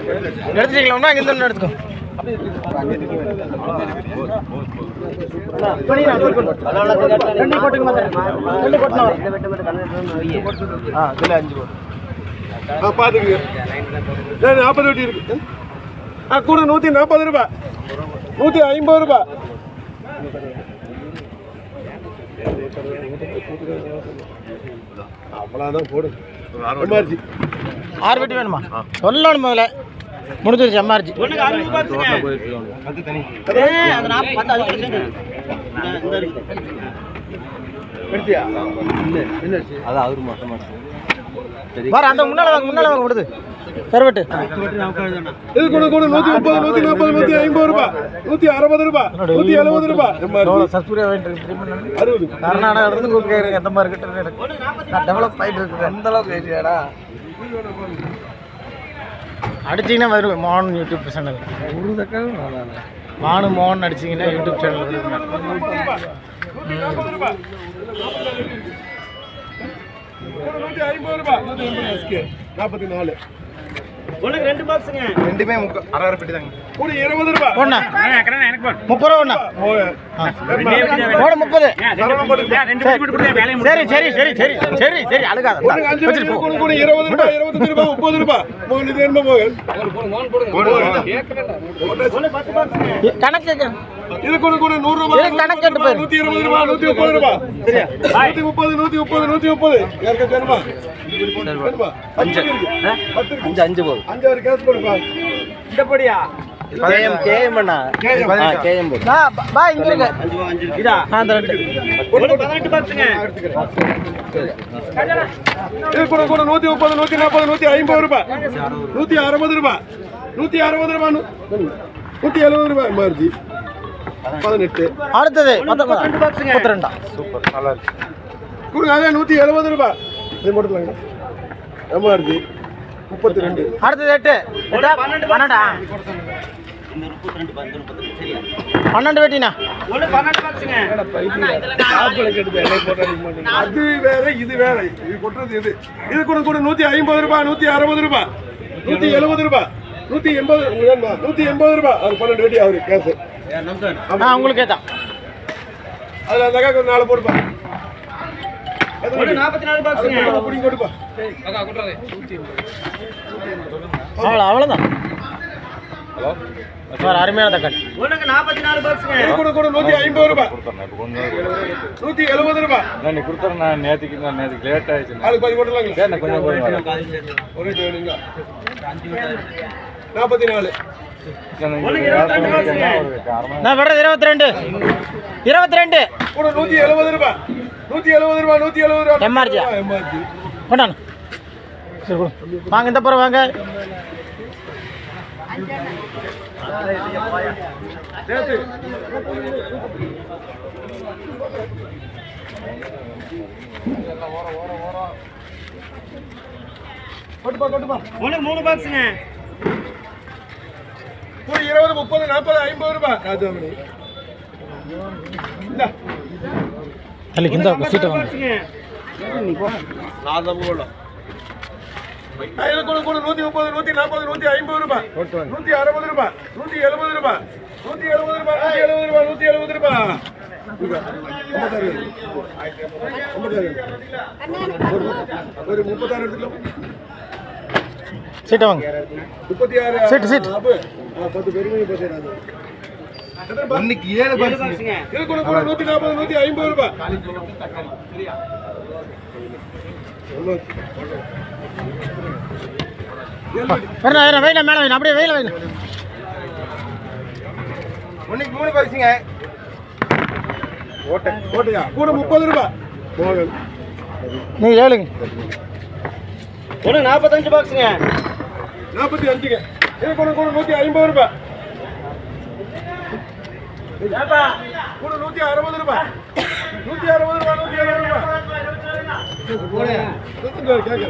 எடுத்துட்டீங்களா? ஒன்றா இங்கே இருந்து எடுத்துக்கோ. ரெண்டு போட்டுக்கு மாதிரி 2 போட்டுனா இதில் 5 போட்டு பார்த்துக்குங்க. 40 வெட்டி இருக்கு. கூட 140 ரூபா, 150 ரூபா. அவ்வளோதான் போடு. 6 வெட்டி வேணுமா? சொல்லணும் முதல்ல. முடிஞ்சிருச்சு எம்ஆர்ஜி. வர அந்த முன்னால வாங்க விடுது பெருவெட்டு. இது கூட 130, 140, 150 ரூபா, 160 ரூபா, 170 ரூபா. கர்நாடகா இருந்து கொடுக்குறேன். எந்த மாதிரி கிட்ட டெவலப் ஆகிட்டு இருக்கு. எந்த அளவுக்கு ஏரியாடா அடிச்சிங்கன்னா வரும். மோகன் யூடியூப் சேனல் மானு மோகன் அடிச்சிங்கன்னா யூடியூப் சேனல் வரும். 150 ரூபா, 44. உனக்கு 2 பாக்ஸ்ங்க. ரெண்டுமே 60 பெட்டி தாங்க. கூட 20 ரூபா. ஒண்ணா எனக்கு 30 ரூபா ஒண்ணா. போடு 30. சரி அழுகாத. கூட 20 ரூபா, 25 ரூபா, 30 ரூபா. மோகன் இது என்ன மோகன்? கணக்கு இது கூட 100 ரூபா, கணக்கு கேட்டு போயிரு. 120 ரூபா, 130 ரூபா. 130. யாருக்கு தருமா? 5 போகுது. 5 கேஸ் போடுப்பா. இந்த படியா? கேஎம் அண்ணா. கேஎம் போடு. பா இங்க இருக்கு. இதா அந்த 18 பாக்ஸ்ங்க. இது கூட 130, 140, 150 ரூபா, 160 ரூபா, 160 ரூபா, 170 ரூபா. மார்ஜி 18. அடுத்தது 32 பாக்ஸ்ங்க. 32. சூப்பர் நல்லா இருக்கு. கொடுங்க. அதே 170 ரூபா. இது போட்டுலாங்க. மார்ஜி 32. அடுத்தது 8. 12. 12 வெட்டினா. 12 பாக்ஸ்ங்க. அது வேற இது வேற. இது கொட்டுறது இது. இது கூட 150 ரூபா, 160 ரூபா, 170 ரூபா, 180. 180 ரூபா. அது 12 வெட்டி அவரு கேஸ். உங்களுக்கே தான். அதுல அந்த அக்கா 4 போடுப்பா. 44 பாக்ஸ்ங்க. புடிங்க கொடுப்பா. அவ்வளோதான். ஹலோ அருமையான தக்காளி. உனக்கு 44 பாக்ஸ்ங்க. இது கூட 150 ரூபா, 170 ரூபா. நீ கொடுத்தா நான் நேத்துக்கு லேட் ஆயிடுச்சு. அதுக்கு பாதி போட்டுலாங்களா? சரி கொஞ்சம் ஒரு வேணுங்க. 44. நான் விடுறது 22. 22 கூட 170 ரூபா, 170 ரூபா, 170 ரூபா. எம்ஆர்ஜி கொண்டாங்க. சரி கொடு. வாங்க இந்த புறம் வாங்க. கொட்டுப்பா. உனக்கு 3 பாக்ஸ்ங்க. கூட 20, 30, 40, 50 ரூபா. ராஜாமணி இந்த அதுக்கு இந்த சீட்டை வாங்க. இது கூட 130, 140, 150 ரூபா, 160 ரூபா, 170 ரூபா, 170 ரூபா, 170 ரூபா, 170 ரூபா. ஒரு 36 எடுத்துக்கலாம். சீட்டை வாங்க. 36. சீட்டு 10 பேருக்கு 36. இன்னைக்கு 7 பாக்ஸ்ங்க. இது கூட 140, 150 ரூபா. வெயில மேல வேணும். அப்படியே வெயில வேணும். இன்னைக்கு 3 பைசங்க. ஓட்டையா கூட 30 ரூபா. நீ ஏழுங்க. உனக்கு 45 பாக்ஸ்ங்க. 45ங்க. இது கூட 150 ரூபா. கூட 160 ரூபா, 160 ரூபா, 170 ரூபா. கேட்க